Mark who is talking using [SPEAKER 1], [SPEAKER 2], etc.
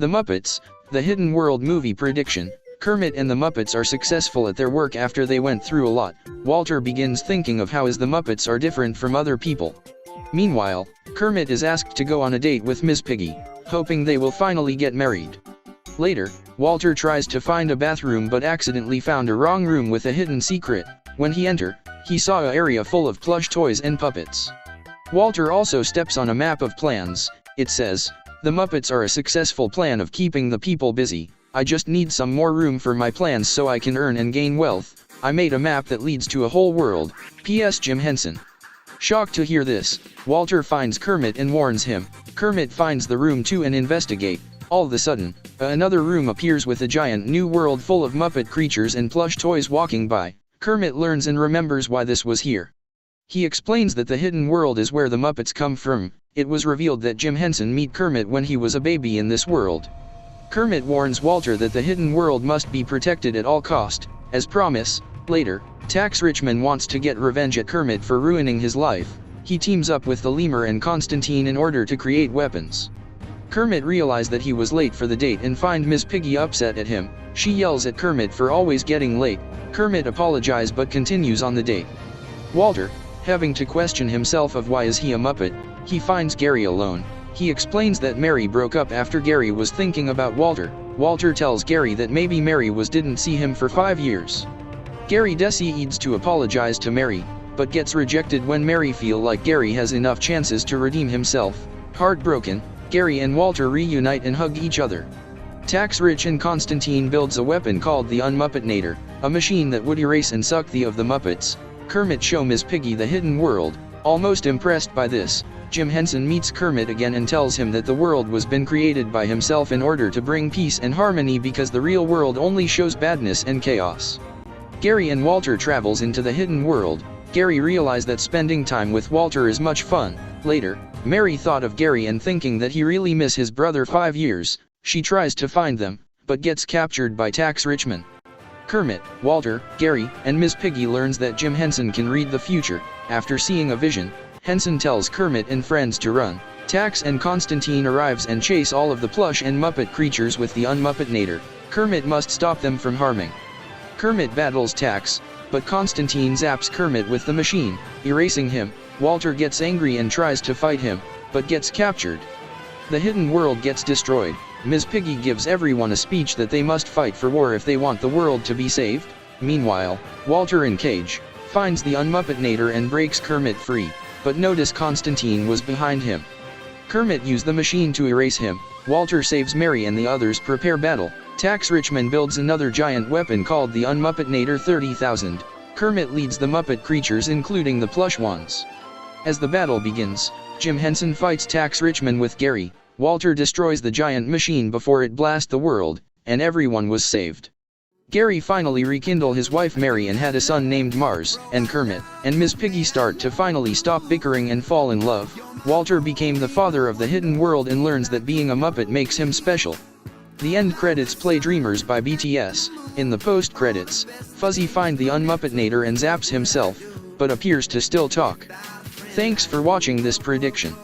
[SPEAKER 1] The Muppets, the Hidden World movie prediction. Kermit and the Muppets are successful at their work after they went through a lot. Walter begins thinking of how the Muppets are different from other people. Meanwhile, Kermit is asked to go on a date with Miss Piggy, hoping they will finally get married. Later, Walter tries to find a bathroom but accidentally found a wrong room with a hidden secret. When he entered, he saw an area full of plush toys and puppets. Walter also steps on a map of plans. It says, "The Muppets are a successful plan of keeping the people busy. I just need some more room for my plans so I can earn and gain wealth. I made a map that leads to a whole world. P.S. Jim Henson." Shocked to hear this, Walter finds Kermit and warns him. Kermit finds the room too and investigate. All of a sudden, another room appears with a giant new world full of Muppet creatures and plush toys walking by. Kermit learns and remembers why this was here. He explains that the hidden world is where the Muppets come from. It was revealed that Jim Henson met Kermit when he was a baby in this world. Kermit warns Walter that the hidden world must be protected at all cost. As promise, later, Tex Richman wants to get revenge at Kermit for ruining his life. He teams up with the lemur and Constantine in order to create weapons. Kermit realized that he was late for the date and find Miss Piggy upset at him. She yells at Kermit for always getting late. Kermit apologizes but continues on the date. Walter, having to question himself of why is he a Muppet, he finds Gary alone. He explains that Mary broke up after Gary was thinking about Walter. Walter tells Gary that maybe Mary didn't see him for 5 years. Gary decides to apologize to Mary, but gets rejected when Mary feels like Gary has enough chances to redeem himself. Heartbroken, Gary and Walter reunite and hug each other. Tex Rich and Constantine builds a weapon called the Unmuppetnator, a machine that would erase and suck the of the Muppets. Kermit show Miss Piggy the hidden world. Almost impressed by this, Jim Henson meets Kermit again and tells him that the world was been created by himself in order to bring peace and harmony because the real world only shows badness and chaos. Gary and Walter travels into the hidden world. Gary realized that spending time with Walter is much fun. Later, Mary thought of Gary and thinking that he really miss his brother 5 years. She tries to find them, but gets captured by Tex Richman. Kermit, Walter, Gary, and Miss Piggy learns that Jim Henson can read the future. After seeing a vision, Henson tells Kermit and friends to run. Tex and Constantine arrives and chase all of the plush and Muppet creatures with the Unmuppetnator. Kermit must stop them from harming. Kermit battles Tex, but Constantine zaps Kermit with the machine, erasing him. Walter gets angry and tries to fight him, but gets captured. The hidden world gets destroyed. Miss Piggy gives everyone a speech that they must fight for war if they want the world to be saved. Meanwhile, Walter in cage, finds the Unmuppetnator and breaks Kermit free, but notice Constantine was behind him. Kermit used the machine to erase him. Walter saves Mary and the others prepare battle. Tex Richman builds another giant weapon called the Unmuppetnator 30,000. Kermit leads the Muppet creatures including the plush ones. As the battle begins, Jim Henson fights Tex Richman with Gary. Walter destroys the giant machine before it blasts the world, and everyone was saved. Gary finally rekindled his wife Mary and had a son named Mars, and Kermit and Miss Piggy start to finally stop bickering and fall in love. Walter became the father of the hidden world and learns that being a Muppet makes him special. The end credits play Dreamers by BTS. In the post-credits, Fozzy finds the Unmuppetnator and zaps himself, but appears to still talk. Thanks for watching this prediction.